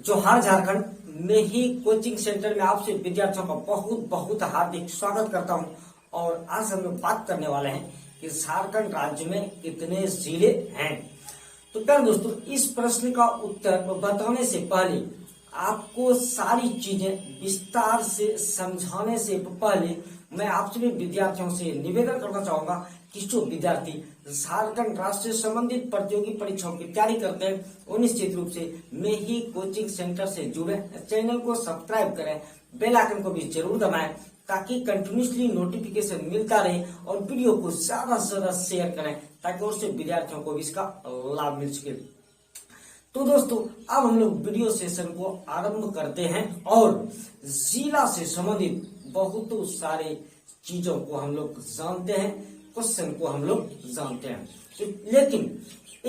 जोहार झारखंड में ही coaching centre में आपसे विद्यार्थियों का बहुत बहुत हार्दिक स्वागत करता हूं। और आज हम लोग बात करने वाले हैं कि झारखंड राज्य में कितने जिले हैं। तो प्यारे दोस्तों, इस प्रश्न का उत्तर बताने से पहले आपको सारी चीजें विस्तार से समझाने से पहले मैं आप सभी विद्यार्थियों से निवेदन करना चाहूंगा कि जो विद्यार्थी झारखंड राज्य से संबंधित प्रतियोगी परीक्षाओं की तैयारी करते हैं वो निश्चित रूप से मैं ही कोचिंग सेंटर से जुड़े, चैनल को सब्सक्राइब करें, बेल आइकन को भी जरूर दबाएं ताकि कंटिन्यूसली नोटिफिकेशन मिलता रहे और वीडियो को ज्यादा से ज्यादा शेयर करें ताकि और से विद्यार्थियों को भी इसका लाभ मिल सके। तो दोस्तों, अब हम लोग वीडियो सेशन को आरंभ करते हैं और जिला से संबंधित बहुत सारे चीजों को हम लोग जानते हैं, क्वेश्चन को हम लोग जानते हैं। लेकिन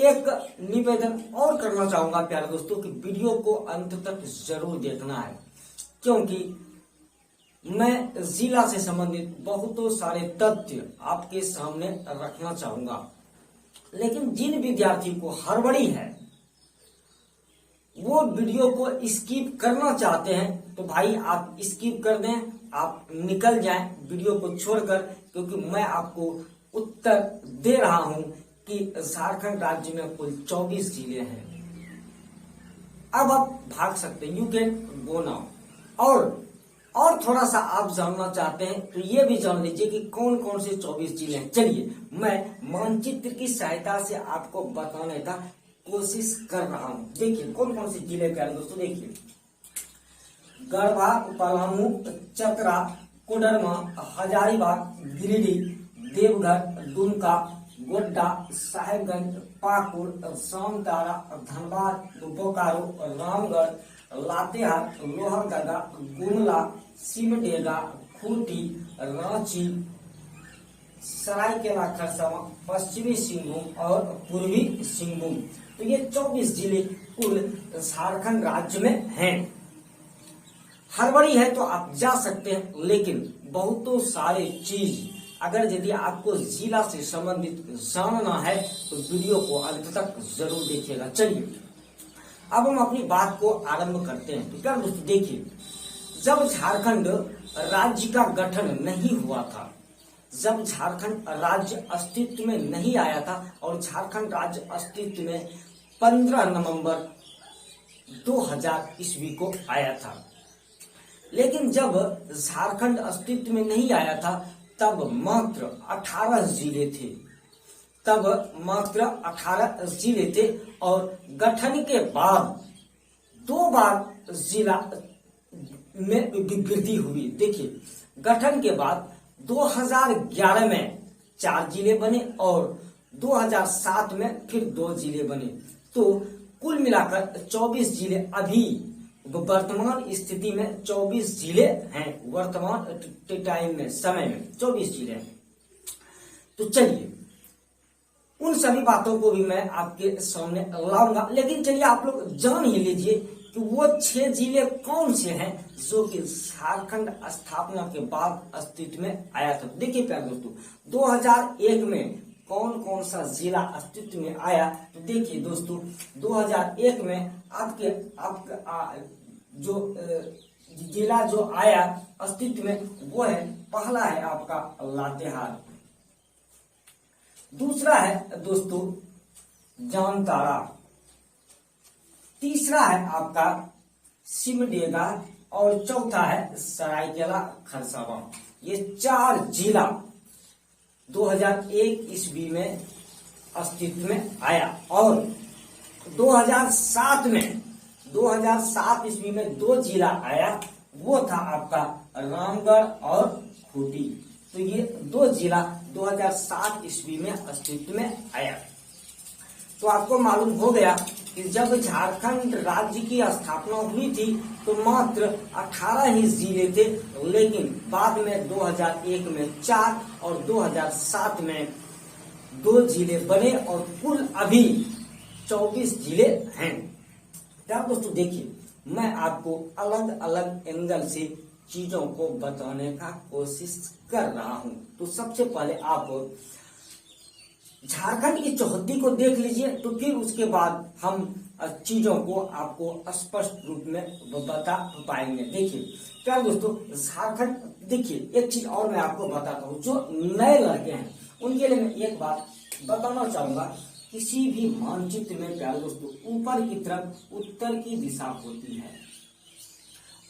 एक निवेदन और करना चाहूंगा प्यारे दोस्तों कि वीडियो को अंत तक जरूर देखना है, क्योंकि मैं जिला से संबंधित बहुत सारे तथ्य आपके सामने रखना चाहूंगा। लेकिन जिन विद्यार्थी को हड़बड़ी है वो वीडियो को स्किप करना चाहते हैं तो भाई आप स्किप कर दें, आप निकल जाएं वीडियो को छोड़कर, क्योंकि मैं आपको उत्तर दे रहा हूं कि झारखंड राज्य में कुल 24 जिले हैं। अब आप भाग सकते हैं, यू कैन गो नाउ। और थोड़ा सा आप जानना चाहते हैं तो ये भी जान लीजिए कि कौन कौन से 24 जिले हैं। चलिए मैं मानचित्र की सहायता से आपको बताने का कोशिश कर रहा हूं। देखिए कौन कौन से जिले प्यारे दोस्तों, देखिए गढ़वा, पलामू, चतरा, कोडरमा, हजारीबाग, गिरिडीह, देवघर, दुमका, गोड्डा, साहेबगंज, पाकुड़, जामताड़ा, धनबाद, बोकारो, रामगढ़, लातेहार, लोहरदगा, गुमला, सिमडेगा, खूंटी, रांची, सरायकेला खरसावां, पश्चिमी सिंहभूम और पूर्वी सिंहभूम। तो ये 24 जिले कुल झारखंड राज्य में हैं। हड़बड़ी है तो आप जा सकते हैं, लेकिन बहुत सारे चीज अगर यदि आपको जिला से संबंधित जानना है तो वीडियो को अंत तक जरूर देखिएगा। चलिए अब हम अपनी बात को आरंभ करते हैं। तो क्या दोस्तों देखिए, जब झारखंड राज्य का गठन नहीं हुआ था, जब झारखंड राज्य अस्तित्व में नहीं आया था और झारखंड राज्य अस्तित्व में 15 नवंबर 2000 ईस्वी को आया था। लेकिन जब झारखंड अस्तित्व में नहीं आया था तब मात्र 18 जिले थे, तब मात्र 18 जिले थे और गठन के बाद 2 बार जिला में वृद्धि हुई। देखिए गठन के बाद 2011 में 4 जिले बने और 2007 में फिर 2 जिले बने। तो कुल मिलाकर 24 जिले अभी वर्तमान स्थिति में 24 जिले हैं। वर्तमान टाइम में, समय में 24 जिले हैं। तो चलिए उन सभी बातों को भी मैं आपके सामने लाऊंगा, लेकिन चलिए आप लोग जान ही लीजिए कि वो 6 जिले कौन से हैं जो कि झारखंड स्थापना के बाद अस्तित्व में आया था। देखिए प्यारे दोस्तों, 2001 में कौन कौन सा जिला अस्तित्व में आया। तो देखिए दोस्तों, 2001 में आपका जो जिला जो आया अस्तित्व में वो है, पहला है आपका लातेहार, दूसरा है दोस्तों जामताड़ा, तीसरा है आपका सिमडेगा और चौथा है सरायकेला खरसावां। ये 4 जिला 2001 ईस्वी में अस्तित्व में आया और 2007 ईस्वी में 2 जिला आया, वो था आपका रामगढ़ और खूंटी। तो ये 2 जिला 2007 ईस्वी में अस्तित्व में आया। तो आपको मालूम हो गया कि जब झारखंड राज्य की स्थापना हुई थी तो मात्र 18 ही जिले थे, लेकिन बाद में 2001 में 4 और 2007 में 2 जिले बने और कुल अभी 24 जिले हैं। क्या दोस्तों देखिए, मैं आपको अलग अलग एंगल से चीजों को बताने का कोशिश कर रहा हूं। तो सबसे पहले आप झारखंड की चौहद्दी को देख लीजिए, तो फिर उसके बाद हम चीजों को आपको स्पष्ट रूप में बता पाएंगे। देखिए क्या दोस्तों, झारखंड, देखिए एक चीज और मैं आपको बताता हूँ, जो नए लड़के हैं उनके लिए मैं एक बात बताना चाहूंगा। किसी भी मानचित्र में प्यारे दोस्तों ऊपर की तरफ उत्तर की दिशा होती है,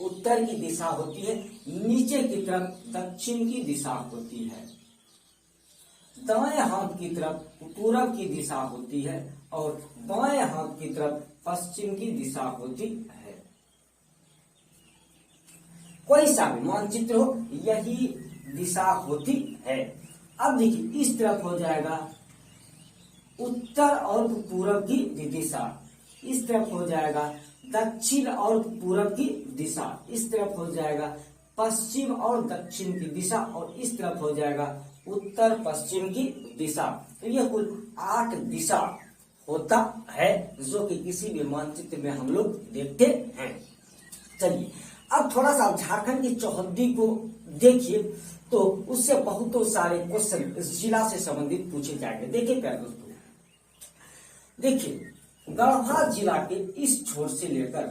उत्तर की दिशा होती है, नीचे की तरफ दक्षिण की दिशा होती है, दाएं हाथ की तरफ पूरब की दिशा होती है और बाएं हाथ की तरफ पश्चिम की दिशा होती है। कोई सा भी मानचित्र हो यही दिशा होती है। अब देखिए इस तरफ हो जाएगा उत्तर और पूरब की दिशा, इस तरफ हो जाएगा दक्षिण और पूरब की दिशा, इस तरफ हो जाएगा पश्चिम और दक्षिण की दिशा और इस तरफ हो जाएगा उत्तर पश्चिम की दिशा। तो यह कुल 8 दिशा होता है जो कि किसी भी मानचित्र में हम लोग देखते हैं। चलिए अब थोड़ा सा झारखंड की चौहद्दी को देखिए तो उससे बहुत सारे क्वेश्चन इस जिला से संबंधित पूछे जाएंगे। देखिए प्यारे दोस्तों, देखिए गढ़वा जिला के इस छोर से लेकर,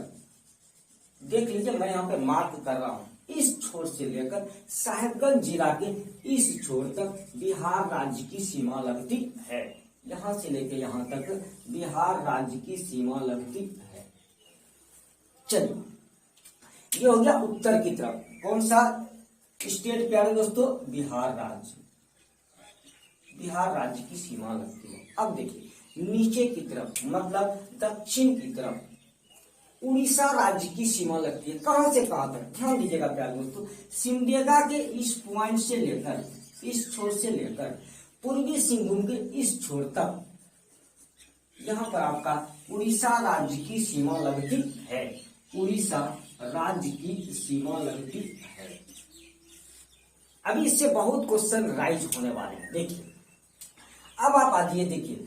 देख लीजिए मैं यहाँ पे मार्क कर रहा हूँ, इस छोर से लेकर साहेबगंज जिला के इस छोर तक बिहार राज्य की सीमा लगती है। यहाँ से लेकर यहाँ तक बिहार राज्य की सीमा लगती है। चलिए ये हो गया उत्तर की तरफ, कौन सा स्टेट प्यारे दोस्तों, बिहार राज्य, बिहार राज्य की सीमा लगती है। अब देखिए नीचे की तरफ मतलब दक्षिण की तरफ उड़ीसा राज्य की सीमा लगती है। कहां से कहां तक, ध्यान दीजिएगा प्यारे दोस्तों, सिमडेगा के इस पॉइंट से लेकर, इस छोर से लेकर पूर्वी सिंहभूम के इस छोर तक, यहां पर आपका उड़ीसा राज्य की सीमा लगती है, उड़ीसा राज्य की सीमा लगती है। अभी इससे बहुत क्वेश्चन राइज होने वाले हैं। देखिए अब आप आ जाइए, देखिए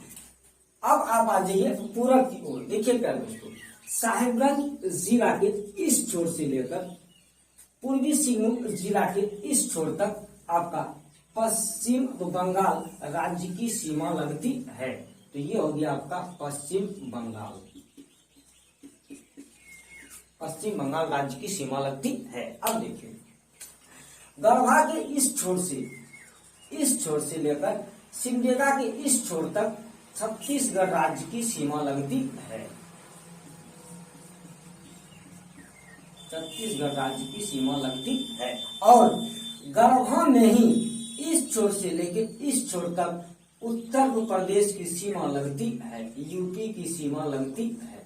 अब आप आ जाइए पूरब की ओर। देखिए प्यारे दोस्तों, साहेबगंज जिला के इस छोर से लेकर पूर्वी सिंहभूम जिला के इस छोर तक आपका पश्चिम बंगाल राज्य की सीमा लगती है। तो ये हो गया आपका पश्चिम बंगाल, पश्चिम बंगाल राज्य की सीमा लगती है। अब देखिए गढ़वा के इस छोर से लेकर सिमडेगा के इस छोर तक छत्तीसगढ़ राज्य की सीमा लगती है, छत्तीसगढ़ राज्य की सीमा लगती है। और गढ़वा में ही इस छोर से लेकर इस छोर तक उत्तर प्रदेश की सीमा लगती है, यूपी की सीमा लगती है।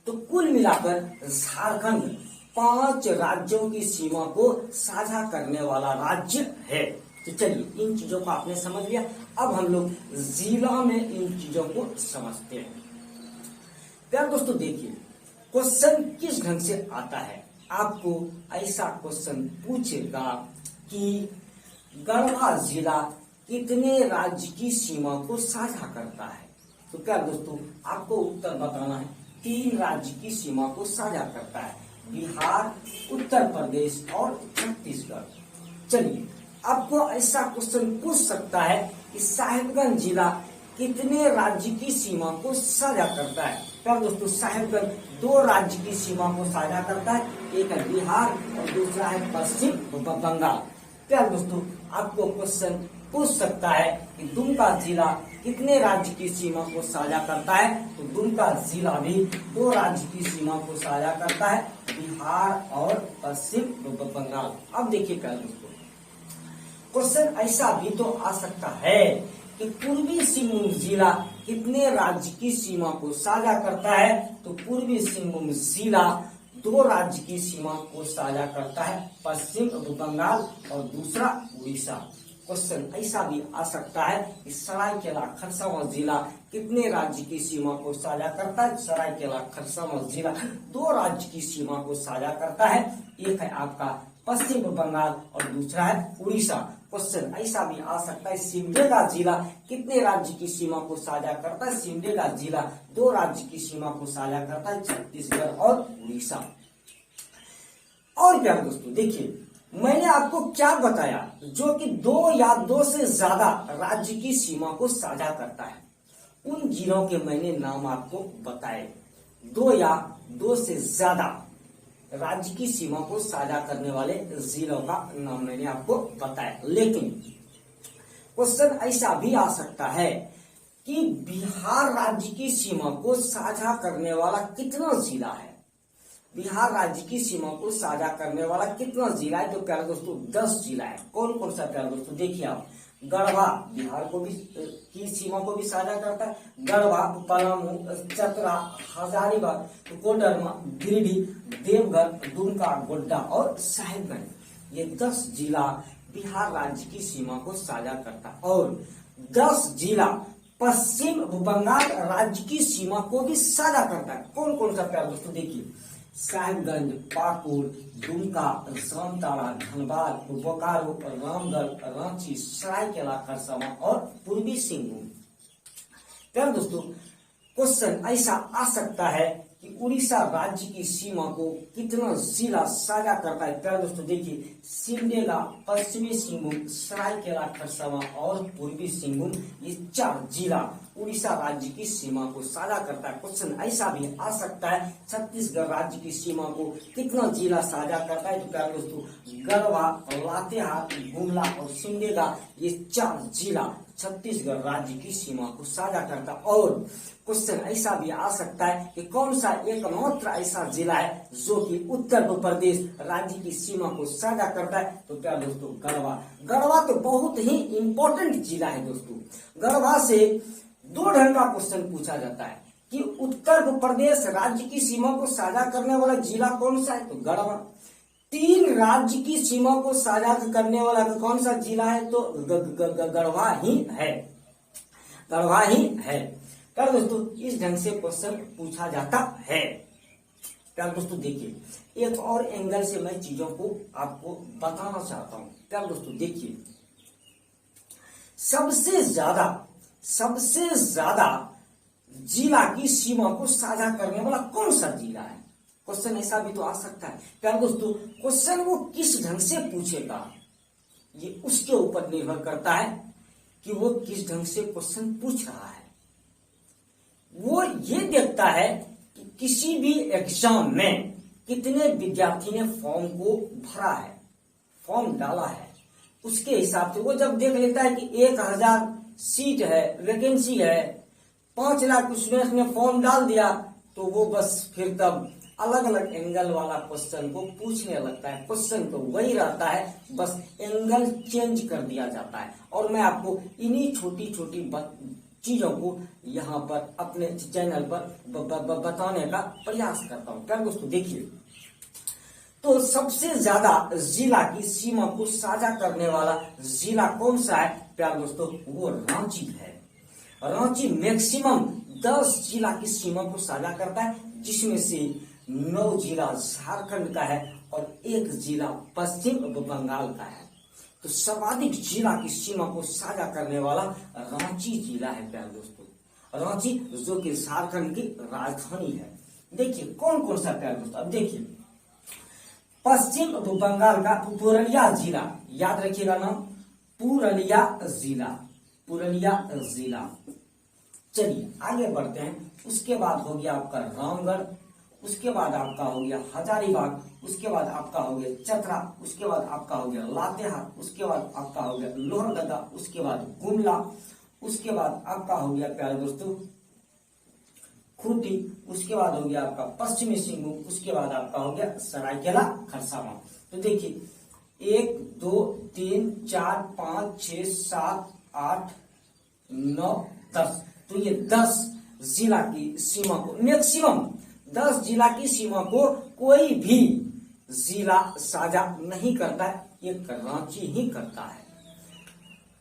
तो कुल मिलाकर झारखंड 5 राज्यों की सीमा को साझा करने वाला राज्य है। तो चलिए इन चीजों को आपने समझ लिया, अब हम लोग जिला में इन चीजों को समझते हैं। प्यारे दोस्तों देखिए क्वेश्चन किस ढंग से आता है, आपको ऐसा क्वेश्चन पूछेगा कि गढ़वा जिला कितने राज्य की सीमा को साझा करता है। तो प्यारे दोस्तों आपको उत्तर बताना है, 3 राज्य की सीमा को साझा करता है, बिहार, उत्तर प्रदेश और छत्तीसगढ़। चलिए आपको ऐसा क्वेश्चन पूछ सकता है कि साहेबगंज जिला कितने राज्य की सीमा को साझा करता है। क्या दोस्तों साहेबगंज 2 राज्य की सीमा को साझा करता है, एक है बिहार और दूसरा है पश्चिम बंगाल। क्या दोस्तों आपको क्वेश्चन पूछ सकता है कि दुमका जिला कितने राज्य की सीमा को साझा करता है। तो दुमका जिला भी 2 राज्य की सीमा को साझा करता है, बिहार और पश्चिम बंगाल। अब देखिए क्या दोस्तों क्वेश्चन ऐसा भी तो आ सकता है कि पूर्वी सिंहभूम जिला कितने राज्य की सीमा को साझा करता है। तो पूर्वी सिंहभूम जिला 2 राज्य की सीमा को साझा करता है, पश्चिम बंगाल और दूसरा उड़ीसा। क्वेश्चन ऐसा भी आ सकता है कि सरायकेला खरसावां जिला कितने राज्य की सीमा को साझा करता है। सरायकेला खरसावां जिला 2 राज्य की सीमा को साझा करता है, एक है आपका पश्चिम बंगाल और दूसरा है उड़ीसा। क्वेश्चन ऐसा भी आ सकता है सिमडेगा जिला कितने राज्य की सीमा को साझा करता है। सिमडेगा जिला 2 राज्य की सीमा को साझा करता है, छत्तीसगढ़ और उड़ीसा। और क्या दोस्तों देखिए मैंने आपको क्या बताया, जो कि 2 या 2 से ज्यादा राज्य की सीमा को साझा करता है। उन जिलों के मैंने नाम आपको बताए, दो या दो से ज्यादा राज्य की सीमा को साझा करने वाले जिलों का नाम मैंने आपको बताया। लेकिन क्वेश्चन ऐसा भी आ सकता है कि बिहार राज्य की सीमा को साझा करने वाला कितना जिला है, बिहार राज्य की सीमा को साझा करने वाला कितना जिला है। तो प्यारे दोस्तों 10 जिला है। कौन कौन सा प्यारे दोस्तों, देखिए आप, गढ़वा बिहार को भी की सीमा को भी साझा करता है, गढ़वा, पलामू, चतरा, हजारीबाग, कोडरमा, गिरिडीह, देवघर, दुमका, गोड्डा और साहिबगंज, ये 10 जिला बिहार राज्य की सीमा को साझा करता है। और 10 जिला पश्चिम बंगाल राज्य की सीमा को भी साझा करता है। कौन कौन सा प्यारे दोस्तों, देखिए साहिबगंज, पाकुड़, दुमका, जामताड़ा, धनबाद, बोकारो, रामगढ़, रांची, सरायकेला खरसावां और पूर्वी सिंहभूम। प्यारे दोस्तों क्वेश्चन ऐसा आ सकता है कि उड़ीसा राज्य की सीमा को कितना जिला साझा करता है। प्यारे दोस्तों देखिए, सिमडेगा, पश्चिमी सिंहभूम, सरायकेला खरसावां और पूर्वी सिंहभूम, ये 4 जिला उड़ीसा राज्य की सीमा को साझा करता है। क्वेश्चन ऐसा भी आ सकता है छत्तीसगढ़ राज्य की सीमा को कितना जिला साझा करता है। तो प्यारे दोस्तों गढ़वा, लातेहार, गुमला और सिमडेगा, ये 4 जिला छत्तीसगढ़ राज्य की सीमा को साझा करता। और क्वेश्चन ऐसा भी आ सकता है कि कौन सा एकमात्र ऐसा जिला है जो कि उत्तर प्रदेश राज्य की सीमा को साझा करता है। तो प्यारे दोस्तों गढ़वा, गढ़वा तो बहुत ही इंपॉर्टेंट जिला है दोस्तों। गढ़वा से 2 ढंग का क्वेश्चन पूछा जाता है कि उत्तर प्रदेश राज्य की सीमा को साझा करने वाला जिला कौन सा है, तो गढ़वा। 3 राज्य की सीमा को साझा करने वाला कौन सा जिला है, तो गढ़वा ही है, गढ़वा ही है। प्यारे दोस्तों इस ढंग से क्वेश्चन पूछा जाता है। प्यारे दोस्तों देखिए एक और एंगल से मैं चीजों को आपको बताना चाहता हूं। प्यारे दोस्तों देखिए सबसे ज्यादा जिला की सीमा को साझा करने वाला कौन सा जिला है। क्वेश्चन ऐसा भी तो आ सकता है। प्यारे दोस्तों क्वेश्चन वो किस ढंग से पूछेगा ये उसके ऊपर निर्भर करता है कि वो किस ढंग से क्वेश्चन पूछ रहा है। वो ये देखता है कि किसी भी एग्जाम में कितने विद्यार्थी ने फॉर्म को भरा है, फॉर्म डाला है, उसके हिसाब से वो जब देख लेता है कि 1000 सीट है, वैकेंसी है, 5 लाख स्टूडेंट्स ने फॉर्म डाल दिया, तो वो बस फिर तब अलग अलग एंगल वाला क्वेश्चन को पूछने लगता है। क्वेश्चन तो वही रहता है, बस एंगल चेंज कर दिया जाता है। और मैं आपको इन्हीं छोटी छोटी चीजों को यहाँ पर अपने चैनल पर बताने का प्रयास करता हूँ। क्या दोस्तों देखिए, तो सबसे ज्यादा जिला की सीमा को साझा करने वाला जिला कौन सा है प्यारे दोस्तों, वो रांची है। रांची मैक्सिमम 10 जिला की सीमा को साझा करता है, जिसमें से 9 जिला झारखंड का है और 1 जिला पश्चिम बंगाल का है। तो सर्वाधिक जिला की सीमा को साझा करने वाला रांची जिला है प्यारे दोस्तों। रांची जो कि झारखंड की राजधानी है। देखिए कौन कौन सा प्यारे दोस्तों, अब देखिए पश्चिम बंगाल का पुरुलिया जिला, याद रखिएगा नाम, पुरुलिया जिला, पुरुलिया जिला। चलिए आगे बढ़ते हैं। उसके बाद हो गया आपका रामगढ़, उसके बाद आपका हो गया हजारीबाग, उसके बाद आपका हो गया चतरा, उसके बाद आपका हो गया लातेहार, उसके बाद आपका हो गया लोहरदगा, उसके बाद गुमला, उसके बाद आपका हो गया प्यारे दोस्तों खूंटी, उसके बाद हो गया आपका पश्चिमी सिंहभूम, उसके बाद आपका हो गया सरायकेला खरसावां। तो देखिए 1 2 3 4 5 6 7 8 9 10, तो ये 10 जिला की सीमा को, मैक्सिमम 10 जिला की सीमा को कोई भी जिला साझा नहीं करता है, ये रांची ही करता है।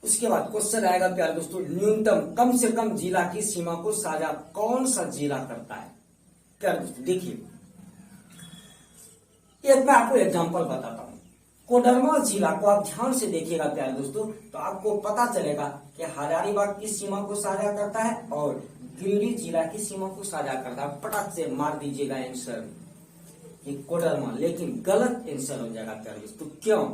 उसके बाद क्वेश्चन आएगा प्यारे दोस्तों, न्यूनतम कम से कम जिला की सीमा को साझा कौन सा जिला करता है। प्यारे दोस्तों देखिए एक मैं आपको एग्जांपल बताता हूं। कोडरमा जिला को आप ध्यान से देखिएगा प्यारे दोस्तों, तो आपको पता चलेगा कि हजारीबाग की सीमा को साझा करता है और गिरिडीह जिला की सीमा को साझा करता है। पटक से मार दीजिएगा आंसर ये कोडरमा, लेकिन गलत आंसर हो जाएगा प्यारे दोस्तों। क्यों?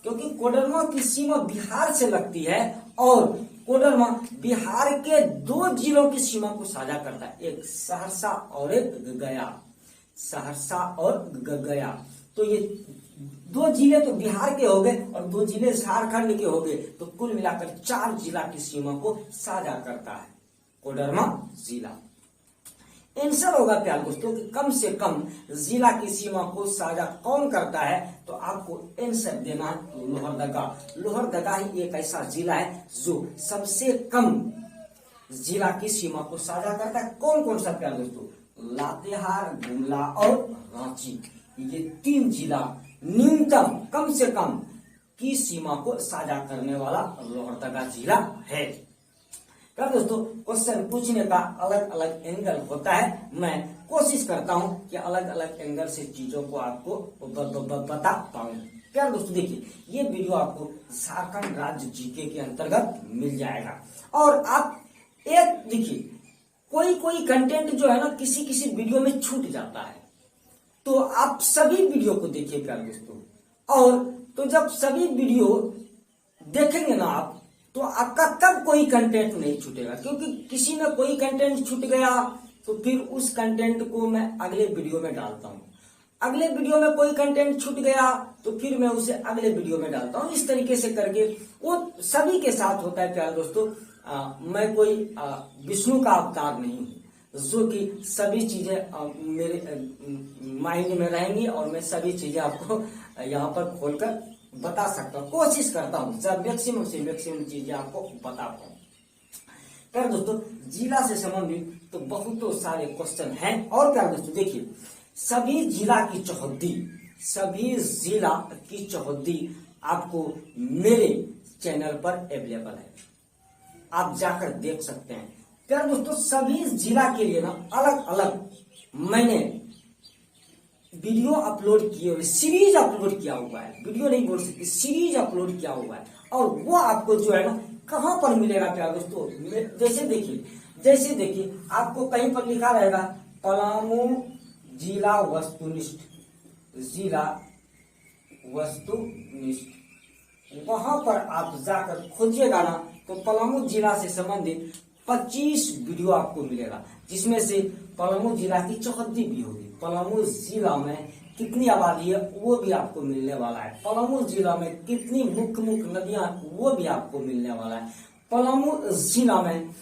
क्योंकि कोडरमा की सीमा बिहार से लगती है और कोडरमा बिहार के 2 जिलों की सीमा को साझा करता है, एक सहरसा और एक गया। सहरसा और गया, तो ये 2 जिले तो बिहार के हो गए और 2 जिले झारखंड के हो गए, तो कुल मिलाकर 4 जिला की सीमा को साझा करता है कोडरमा जिला। आंसर होगा प्यार दोस्तों कि कम से कम जिला की सीमा को साझा कौन करता है, तो आपको आंसर देना है लोहरदगा। लोहरदगा ही एक ऐसा जिला है जो सबसे कम जिला की सीमा को साझा करता है। कौन कौन सा प्यार दोस्तों? लातेहार, गुमला और रांची, ये 3 जिला न्यूनतम कम से कम की सीमा को साझा करने वाला लोहरदगा जिला है। क्या दोस्तों, क्वेश्चन पूछने का अलग अलग एंगल होता है। मैं कोशिश करता हूं कि अलग अलग एंगल से चीजों को आपको बता पाऊं। क्या दोस्तों, देखिए ये वीडियो आपको झारखंड राज्य जीके के अंतर्गत मिल जाएगा। और आप एक देखिए, कोई कंटेंट जो है ना किसी किसी वीडियो में छूट जाता है, तो आप सभी वीडियो को देखिए प्यार दोस्तों। और तो जब सभी वीडियो देखेंगे ना आप, तो आपका तब कोई कंटेंट नहीं छूटेगा, क्योंकि किसी में कोई कंटेंट छूट गया तो फिर उस कंटेंट को मैं अगले वीडियो में डालता हूं। अगले वीडियो में कोई कंटेंट छूट गया तो फिर मैं उसे अगले वीडियो में डालता हूं। इस तरीके से करके वो सभी के साथ होता है प्यार दोस्तों। मैं कोई विष्णु का अवतार नहीं हूं जो कि सभी चीजें मेरे माइंड में रहेंगी और मैं सभी चीजें आपको यहाँ पर खोलकर बता सकता हूँ। कोशिश करता हूँ जब मैक्सिमम से मैक्सिमम चीजें आपको बता पाऊँ। प्यार दोस्तों, जिला से संबंधित तो बहुतों सारे क्वेश्चन हैं। और प्यार दोस्तों देखिए, सभी जिला की चौहद्दी आपको मेरे चैनल पर अवेलेबल है, आप जाकर देख सकते हैं। प्यार दोस्तों, सभी जिला के लिए ना अलग अलग मैंने वीडियो अपलोड किए हुए, सीरीज अपलोड किया हुआ है। वीडियो नहीं बोल सकते, सीरीज अपलोड किया हुआ है। और वो आपको जो है ना कहां पर मिलेगा प्यार दोस्तों? जैसे देखिए आपको कहीं पर लिखा रहेगा पलामू जिला वस्तुनिष्ठ, वहां पर आप जाकर खोजिएगा ना, तो पलामू जिला से संबंधित 25 वीडियो आपको मिलेगा, जिसमें से पलामू जिला की चौहद्दी भी होगी। पलामू जिला में कितनी आबादी है वो भी आपको मिलने वाला है। पलामू जिला में कितनी मुख्य नदियां वो भी आपको मिलने वाला है। पलामू जिला में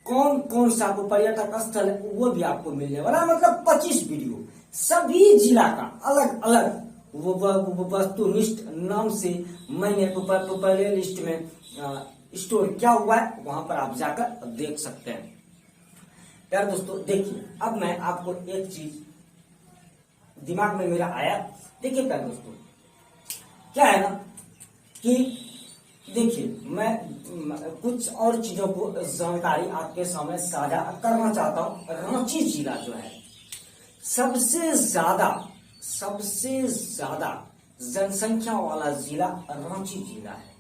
कौन कौन सा पर्यटक स्थल है वो भी आपको मिलने वाला है। मतलब 25 वीडियो सभी जिला का अलग अलग वस्तुनिष्ठ नाम से मैंने पहले लिस्ट में स्टोर क्या हुआ है, वहां पर आप जाकर देख सकते हैं। यार दोस्तों देखिए, अब मैं आपको एक चीज दिमाग में मेरा आया। देखिए प्यार दोस्तों, क्या है ना कि देखिए मैं कुछ और चीजों को जानकारी आपके सामने साझा करना चाहता हूं। रांची जिला जो है सबसे ज्यादा जनसंख्या वाला जिला रांची जिला है।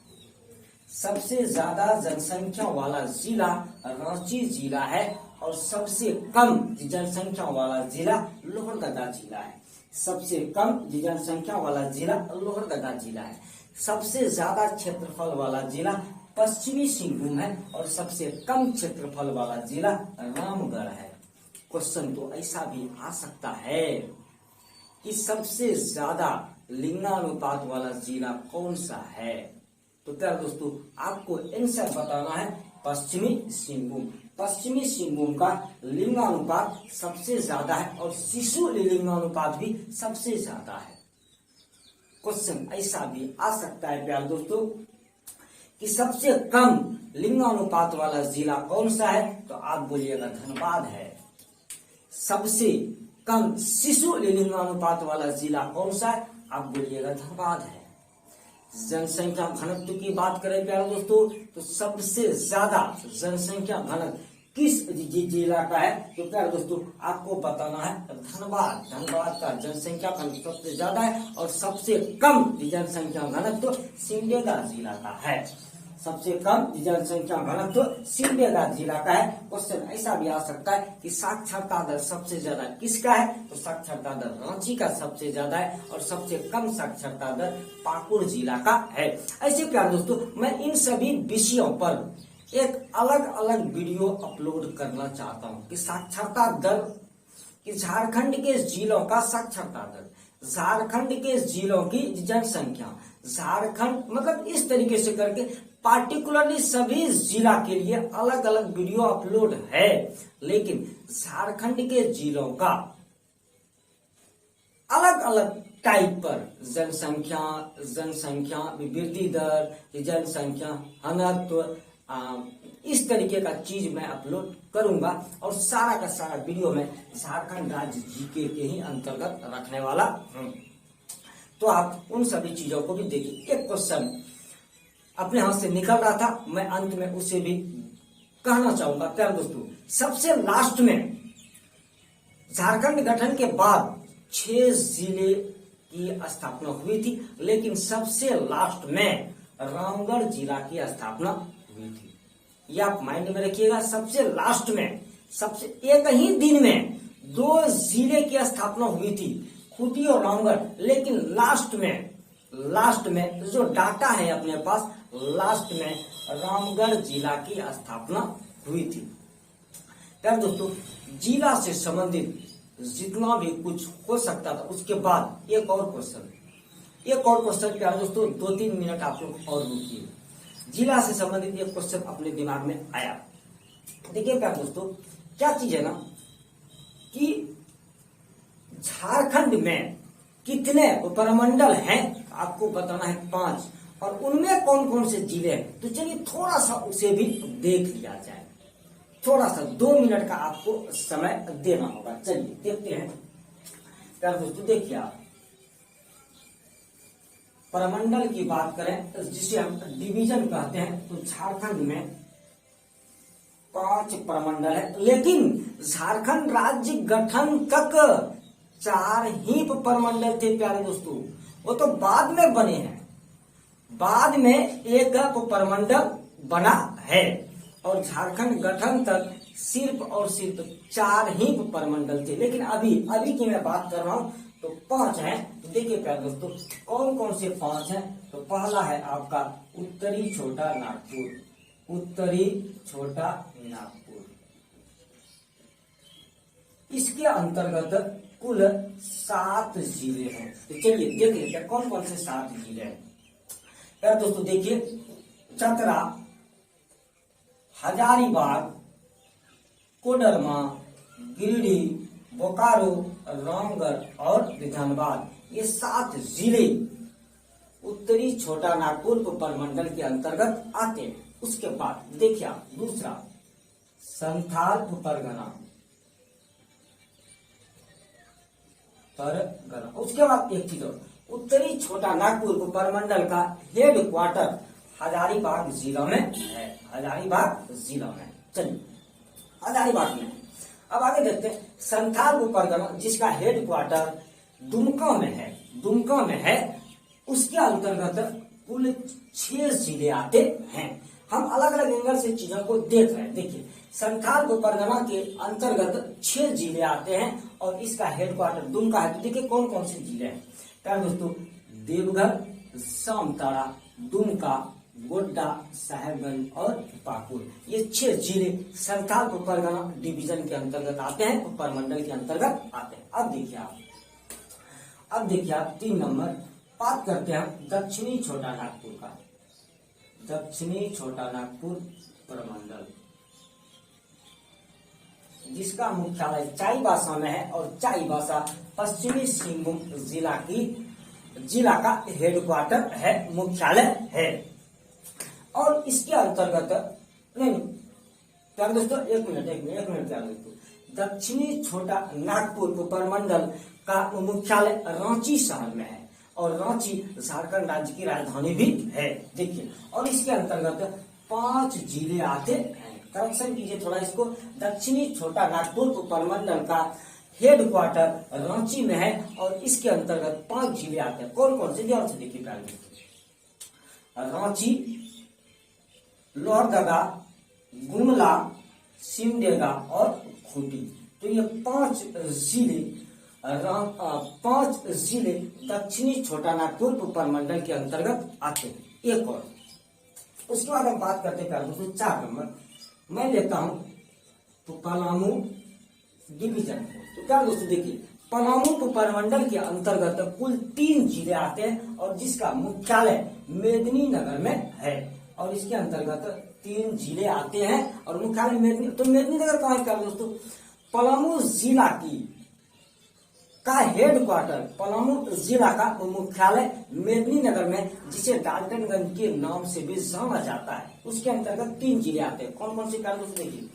सबसे ज्यादा जनसंख्या वाला जिला रांची जिला है और सबसे कम जनसंख्या वाला जिला लोहरदगा जिला है। सबसे कम जनसंख्या वाला जिला लोहरदगा जिला है। सबसे ज्यादा क्षेत्रफल वाला जिला पश्चिमी सिंहभूम है और सबसे कम क्षेत्रफल वाला जिला रामगढ़ है। क्वेश्चन तो ऐसा भी आ सकता है कि सबसे ज्यादा लिंगानुपात वाला जिला कौन सा है? तो प्यार दोस्तों, आपको आंसर बताना है पश्चिमी सिंहभूम। पश्चिमी सिंहभूम का लिंगानुपात सबसे ज्यादा है और शिशु लिंगानुपात भी सबसे ज्यादा है। क्वेश्चन ऐसा भी आ सकता है प्यार दोस्तों कि सबसे कम लिंगानुपात वाला जिला कौन सा है? तो आप बोलिएगा धनबाद है। सबसे कम शिशु लिंगानुपात वाला जिला कौन सा है? आप बोलिएगा धनबाद है। जनसंख्या घनत्व की बात करें प्यारे दोस्तों, तो सबसे ज्यादा जनसंख्या घनत्व किस जिला का है? तो प्यारे दोस्तों आपको बताना है धनबाद। धनबाद का जनसंख्या घनत्व सबसे ज्यादा है और सबसे कम जनसंख्या घनत्व सिमडेगा जिला का है। सबसे कम जनसंख्या घनत्व सिमडेगा जिला का है। क्वेश्चन ऐसा भी आ सकता है कि साक्षरता दर सबसे ज्यादा किसका है, तो साक्षरता दर रांची का सबसे ज्यादा है और सबसे कम साक्षरता दर पाकुड़ जिला का है। ऐसे प्यारे दोस्तों, मैं इन सभी विषयों पर एक अलग अलग वीडियो अपलोड करना चाहता हूं कि साक्षरता दर, कि झारखंड के जिलों का साक्षरता दर, झारखंड के जिलों की जनसंख्या, झारखंड मतलब इस तरीके से करके पार्टिकुलरली सभी जिला के लिए अलग अलग वीडियो अपलोड है। लेकिन झारखंड के जिलों का अलग अलग टाइप पर जनसंख्या वृद्धि दर, जनसंख्या घनत्व, इस तरीके का चीज मैं अपलोड करूंगा और सारा का सारा वीडियो में झारखंड राज्य जीके के ही अंतर्गत रखने वाला हूं। तो आप उन सभी चीजों को भी देखिए। एक क्वेश्चन अपने हाथ से निकल रहा था, मैं अंत में उसे भी कहना चाहूंगा। प्यारे दोस्तों, सबसे लास्ट में झारखंड गठन के बाद 6 जिले की स्थापना हुई थी, लेकिन सबसे लास्ट में रामगढ़ जिला की स्थापना हुई थी। ये आप माइंड में रखिएगा। सबसे लास्ट में, सबसे एक ही दिन में 2 जिले की स्थापना हुई थी, खूंटी और रामगढ़, लेकिन लास्ट में जो डाटा है अपने पास, लास्ट में रामगढ़ जिला की स्थापना हुई थी। यार दोस्तों, जिला से संबंधित जितना भी कुछ हो सकता था, उसके बाद एक और क्वेश्चन प्यारे दोस्तों, 2-3 मिनट आप लोग और रुकिए। जिला से संबंधित एक क्वेश्चन अपने दिमाग में आया। देखिए प्यारे दोस्तों, क्या चीज है ना कि झारखंड में कितने उपमंडल हैं, आपको बताना है 5, और उनमें कौन कौन से जिले हैं। तो चलिए थोड़ा सा उसे भी देख लिया जाए। थोड़ा सा 2 मिनट का आपको समय देना होगा। चलिए देखते हैं। प्यारे दोस्तों देखिए, आप प्रमंडल की बात करें, जिसे हम डिवीजन कहते हैं, तो झारखंड में 5 प्रमंडल है। लेकिन झारखंड राज्य गठन तक 4 ही प्रमंडल थे प्यारे दोस्तों, वो तो बाद में बने हैं। बाद में एक प्रमंडल बना है और झारखंड गठन तक सिर्फ और सिर्फ 4 ही प्रमंडल थे। लेकिन अभी की मैं बात कर रहा हूं तो 5 हैं। तो देखिए प्यारे दोस्तों, कौन कौन से 5 हैं। तो पहला है आपका उत्तरी छोटा नागपुर। उत्तरी छोटा नागपुर, इसके अंतर्गत कुल 7 जिले हैं। तो चलिए देख लेते हैं कौन कौन से 7 जिले हैं। यार दोस्तों देखिए, चतरा, हजारीबाग, कोडरमा, गिरिडीह, बोकारो, रामगढ़ और धनबाद, ये 7 जिले उत्तरी छोटा नागपुर प्रमंडल के अंतर्गत आते हैं। उसके बाद देखिए आप दूसरा संथाल परगना। उसके बाद एक चीज और, उत्तरी छोटा नागपुर प्रमंडल का हेड क्वार्टर हजारीबाग जिला में है। हजारीबाग जिला में, चलिए हजारीबाग में। अब आगे देखते हैं संथाल परगना, जिसका हेड क्वार्टर दुमका में है। उसके अंतर्गत कुल 6 जिले आते हैं। हम अलग अलग एंगल से चीजों को देख रहे हैं। देखिए, संथाल परगना के अंतर्गत 6 जिले आते हैं और इसका हेड क्वार्टर दुमका है। तो देखिए कौन कौन से जिले हैं प्यारे दोस्तों, देवघर, जामताड़ा, दुमका, गोड्डा, साहेबगंज और पाकुड़, ये 6 जिले संथाल परगना डिवीजन के अंतर्गत आते हैं, प्रमंडल के अंतर्गत आते हैं। अब देखिए आप 3 नंबर बात करते हैं दक्षिणी छोटा नागपुर का। दक्षिणी छोटा नागपुर प्रमंडल, जिसका मुख्यालय चाईबासा में है और चाईबासा पश्चिमी सिंहभूम जिला का हेडक्वार्टर है, मुख्यालय है। और इसके अंतर्गत नहीं प्यारे दोस्तों, एक मिनट प्यारे दोस्तों, दक्षिणी छोटा नागपुर प्रमंडल का मुख्यालय रांची शहर में है और रांची झारखंड राज्य की राजधानी भी है। देखिए, और इसके अंतर्गत 5 जिले आते हैं। करेक्शन कीजिए थोड़ा इसको। दक्षिणी छोटा नागपुर प्रमंडल का हेड क्वार्टर रांची में है और इसके अंतर्गत 5 जिले आते हैं। कौन कौन से? ध्यान से देखिए प्यारे दोस्तों, रांची, लोहरदगा, गुमला, सिमडेगा और खूंटी। तो ये 5 जिले दक्षिणी छोटा नागपुर उपमंडल के अंतर्गत आते हैं। एक और उसके बाद हम बात करते हैं दोस्तों 4 नंबर, मैं लेता हूं तो पलामू डिवीजन। तो क्या दोस्तों देखिए, पलामू उपमंडल के अंतर्गत कुल 3 जिले आते हैं और जिसका मुख्यालय मेदिनीनगर में है। और इसके अंतर्गत 3 जिले आते हैं और मुख्यालय मेदिनीनगर कहाँ है दोस्तों? पलामू जिला का हेडक्वार्टर, पलामू जिला का मुख्यालय मेदिनीनगर में, जिसे डाल्टनगंज के नाम से भी जाना जाता है, उसके अंतर्गत 3 जिले आते हैं। कौन कौन से दोस्तों देखिए,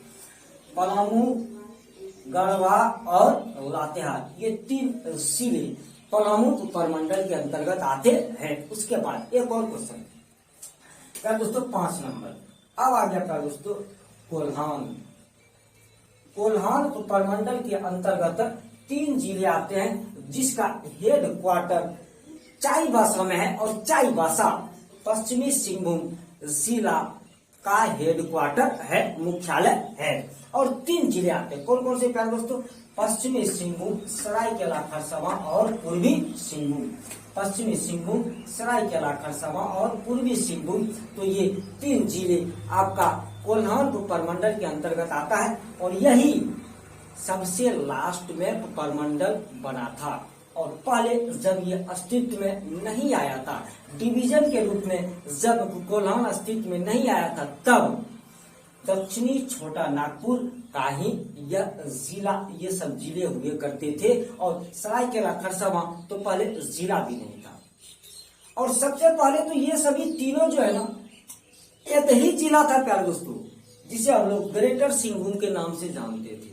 पलामू, गढ़वा और लातेहार, ये 3 जिले पलामू उपमंडल के अंतर्गत आते हैं। उसके बाद एक और क्वेश्चन क्या दोस्तों 5 नंबर, अब आ गया दोस्तों कोल्हान। कोल्हान उपमंडल के अंतर्गत 3 जिले आते हैं, जिसका हेड क्वार्टर चाईबासा में है और चाईबासा पश्चिमी सिंहभूम जिला का हेड क्वार्टर है, मुख्यालय है। और 3 जिले आते हैं, कौन कौन से प्यारे दोस्तों? पश्चिमी सिंहभूम, सरायकेला खरसावां और पूर्वी सिंहभूम। पश्चिमी सिंहभूम, सरायकेला खरसावां और पूर्वी सिंहभूम। तो ये 3 जिले आपका कोल्हान उपमंडल के अंतर्गत आता है और यही सबसे लास्ट में उपमंडल बना था। और पहले जब ये अस्तित्व में नहीं आया था, डिवीजन के रूप में जब कोल्हान अस्तित्व में नहीं आया था, तब दक्षिणी छोटा नागपुर का ही यह जिला, ये सब जिले हुए करते थे। और सरायकेला खरसावां तो पहले जिला भी नहीं था। और सबसे पहले तो ये सभी तीनों जो है ना, एक ही जिला था प्यारे दोस्तों, जिसे हम लोग ग्रेटर सिंहभूम के नाम से जानते थे।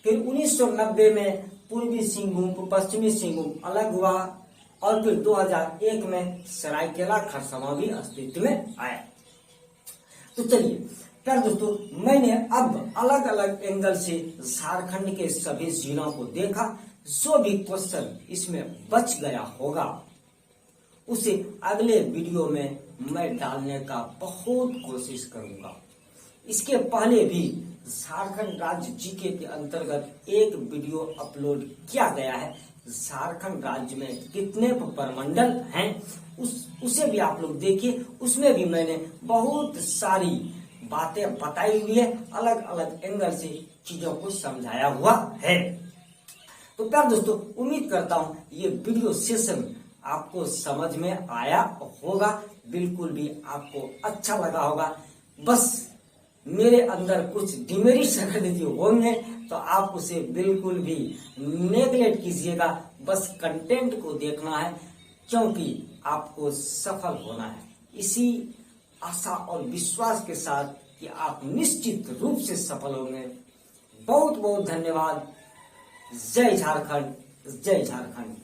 फिर 1990 में पूर्वी सिंहभूम, पश्चिमी सिंहभूम अलग हुआ और फिर 2001 में सरायकेला खरसावां भी अस्तित्व में आया। तो चलिए प्यारे दोस्तों, मैंने अब अलग अलग एंगल से झारखंड के सभी जिलों को देखा। जो भी क्वेश्चन इसमें बच गया होगा उसे अगले वीडियो में मैं डालने का बहुत कोशिश करूंगा। इसके पहले भी झारखंड राज्य जीके के अंतर्गत एक वीडियो अपलोड किया गया है। झारखंड राज्य में कितने प्रमंडल हैं उसे भी आप लोग देखिए। उसमें भी मैंने बहुत सारी बातें बताई हुई है, अलग अलग एंगल से चीजों को समझाया हुआ है। तो प्यार दोस्तों, उम्मीद करता हूं ये वीडियो सेशन आपको समझ में आया होगा, बिल्कुल भी आपको अच्छा लगा होगा। बस मेरे अंदर कुछ डिमेरिट्स अगर होंगे तो आप उसे बिल्कुल भी नेगलेक्ट कीजिएगा। बस कंटेंट को देखना है, क्योंकि आपको सफल होना है। इसी आशा और विश्वास के साथ कि आप निश्चित रूप से सफल होंगे। बहुत बहुत धन्यवाद। जय झारखंड, जय झारखंड।